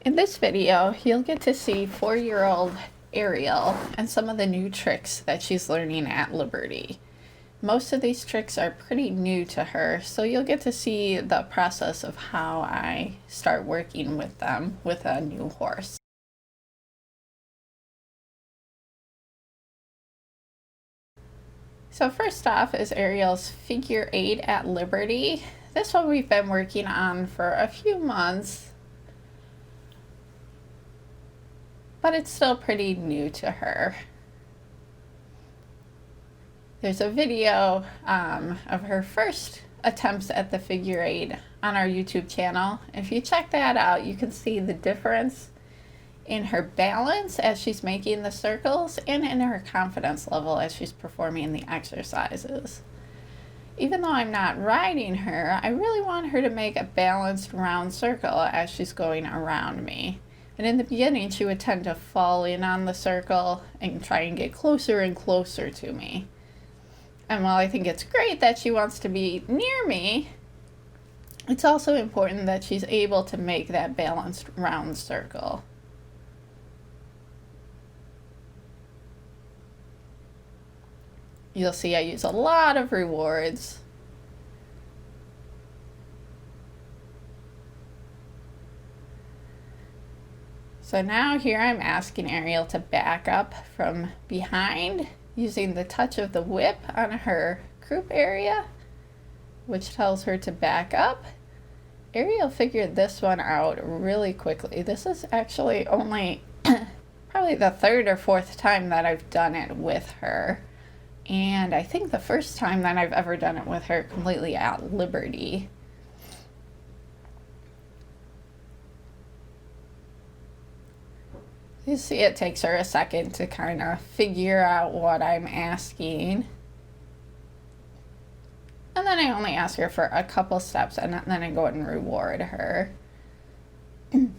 In this video, you'll get to see 4-year-old Ariel and some of the new tricks that she's learning at Liberty. Most of these tricks are pretty new to her, so you'll get to see the process of how I start working with them with a new horse. So first off is Ariel's figure 8 at Liberty. This one we've been working on for a few months, but it's still pretty new to her. There's a video of her first attempts at the figure 8 on our YouTube channel. If you check that out, you can see the difference in her balance as she's making the circles and in her confidence level as she's performing the exercises. Even though I'm not riding her, I really want her to make a balanced round circle as she's going around me. And in the beginning, she would tend to fall in on the circle and try and get closer and closer to me. And while I think it's great that she wants to be near me, it's also important that she's able to make that balanced round circle. You'll see I use a lot of rewards. So now here I'm asking Ariel to back up from behind using the touch of the whip on her croup area, which tells her to back up. Ariel figured this one out really quickly. This is actually only probably the third or fourth time that I've done it with her. And I think the first time that I've ever done it with her completely at Liberty. You see it takes her a second to kind of figure out what I'm asking. And then I only ask her for a couple steps and then I go and reward her. I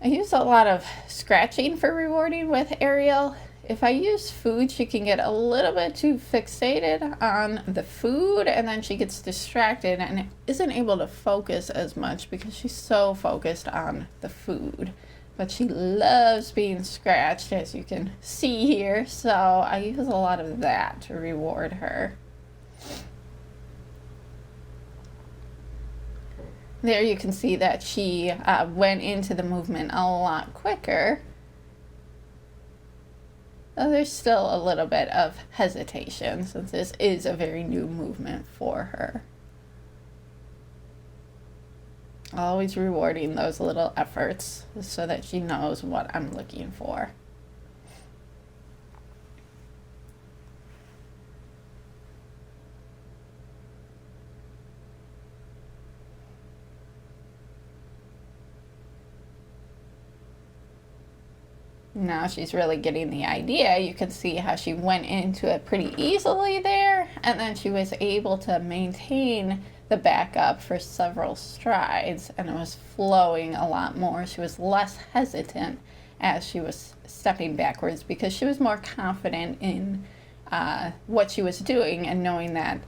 use a lot of scratching for rewarding with Ariel. If I use food, she can get a little bit too fixated on the food and then she gets distracted and isn't able to focus as much because she's so focused on the food. But she loves being scratched, as you can see here, so I use a lot of that to reward her. There you can see that she went into the movement a lot quicker. There's still a little bit of hesitation since this is a very new movement for her. Always rewarding those little efforts so that she knows what I'm looking for. Now she's really getting the idea. You can see how she went into it pretty easily there, and then she was able to maintain the backup for several strides, and it was flowing a lot more. She was less hesitant as she was stepping backwards because she was more confident in what she was doing and knowing that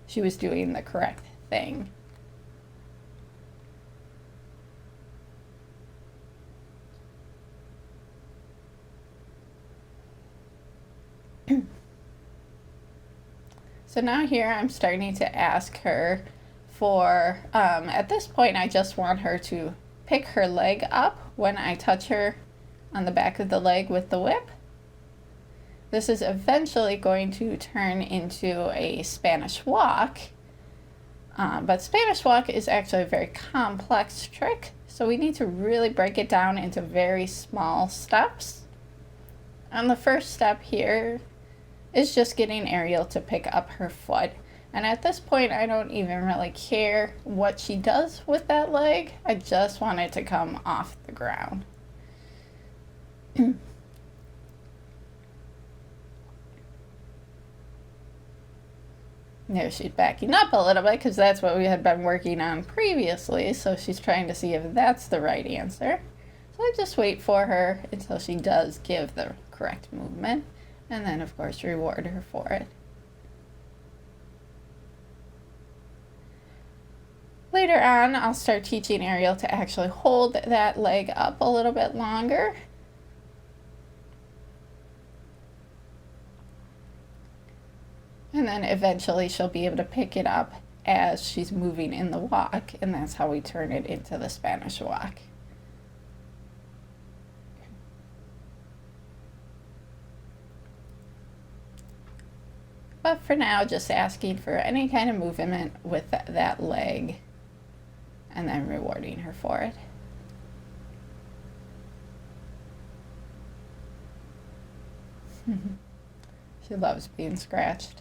she was doing the correct thing. So now here I'm starting to ask her for, at this point I just want her to pick her leg up when I touch her on the back of the leg with the whip. This is eventually going to turn into a Spanish walk, but Spanish walk is actually a very complex trick, so we need to really break it down into very small steps. And the first step here is just getting Ariel to pick up her foot. And at this point, I don't even really care what she does with that leg. I just want it to come off the ground. There she's backing up a little bit because that's what we had been working on previously. So she's trying to see if that's the right answer. So I just wait for her until she does give the correct movement. And then, of course, reward her for it. later on, I'll start teaching Ariel to actually hold that leg up a little bit longer. And then eventually she'll be able to pick it up as she's moving in the walk, and that's how we turn it into the Spanish walk. But for now, just asking for any kind of movement with that leg and then rewarding her for it. She loves being scratched.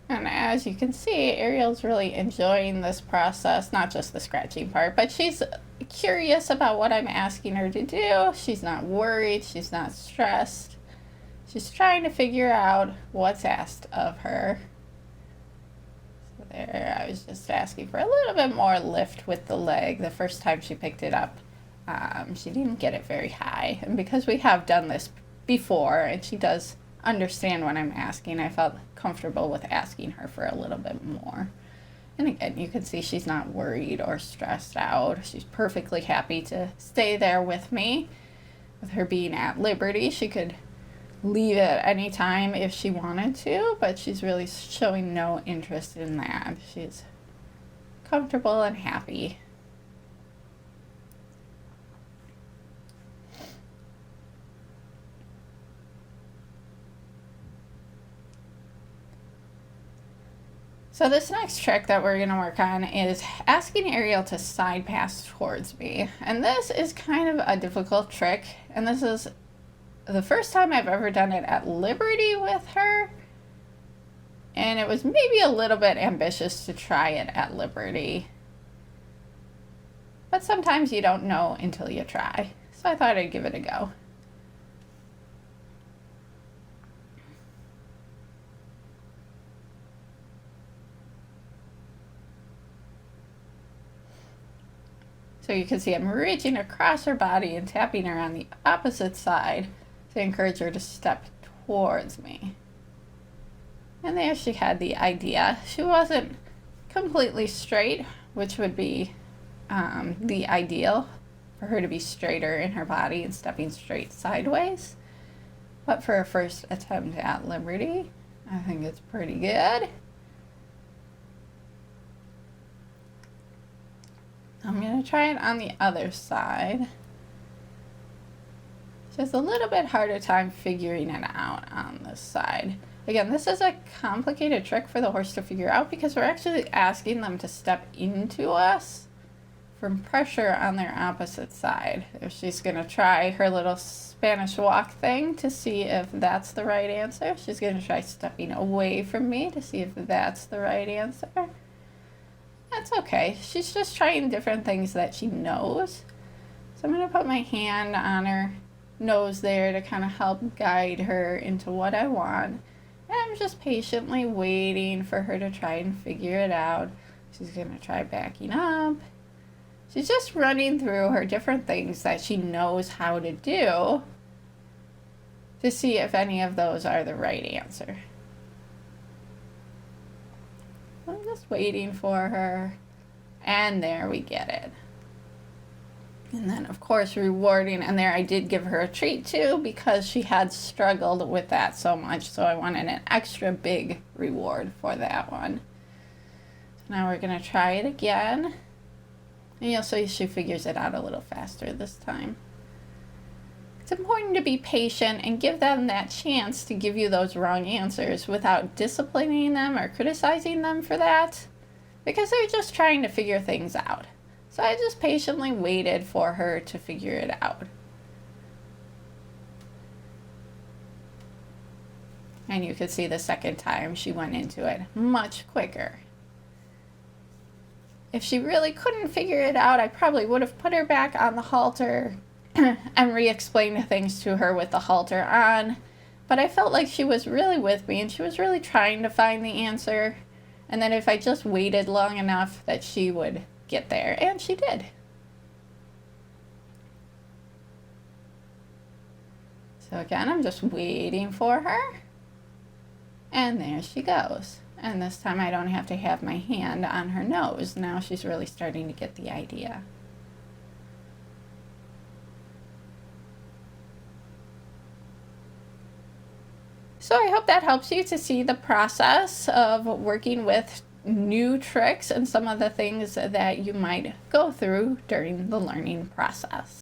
And as you can see, Ariel's really enjoying this process, not just the scratching part, but she's curious about what I'm asking her to do. She's not worried, she's not stressed. She's trying to figure out what's asked of her. So there, I was just asking for a little bit more lift with the leg. The first time she picked it up, she didn't get it very high. And because we have done this before, and she does understand what I'm asking, I felt comfortable with asking her for a little bit more. And again, you can see she's not worried or stressed out. She's perfectly happy to stay there with me. With her being at liberty, she could leave at any time if she wanted to, but she's really showing no interest in that. She's comfortable and happy. So this next trick that we're going to work on is asking Ariel to side pass towards me. And this is kind of a difficult trick. And this is the first time I've ever done it at liberty with her. And it was maybe a little bit ambitious to try it at liberty. But sometimes you don't know until you try. So I thought I'd give it a go. So you can see I'm reaching across her body and tapping her on the opposite side to encourage her to step towards me. And there she had the idea. She wasn't completely straight, which would be the ideal for her to be straighter in her body and stepping straight sideways. But for a first attempt at liberty, I think it's pretty good. I'm going to try it on the other side. She has a little bit harder time figuring it out on this side. Again, this is a complicated trick for the horse to figure out because we're actually asking them to step into us from pressure on their opposite side. If she's going to try her little Spanish walk thing to see if that's the right answer, she's going to try stepping away from me to see if that's the right answer. That's okay. She's just trying different things that she knows. So I'm going to put my hand on her nose there to kind of help guide her into what I want. And I'm just patiently waiting for her to try and figure it out. She's going to try backing up. She's just running through her different things that she knows how to do to see if any of those are the right answer. I'm just waiting for her, and there we get it. And then, of course, rewarding, and there I did give her a treat too because she had struggled with that so much, so I wanted an extra big reward for that one. So now we're going to try it again, and you'll see she figures it out a little faster this time. It's important to be patient and give them that chance to give you those wrong answers without disciplining them or criticizing them for that, because they're just trying to figure things out. So I just patiently waited for her to figure it out. And you could see the second time she went into it much quicker. if she really couldn't figure it out, I probably would have put her back on the halter and re-explained things to her with the halter on. But I felt like she was really with me and she was really trying to find the answer. And then if I just waited long enough that she would get there. And she did. So again, I'm just waiting for her. And there she goes. And this time I don't have to have my hand on her nose. Now she's really starting to get the idea. So I hope that helps you to see the process of working with new tricks and some of the things that you might go through during the learning process.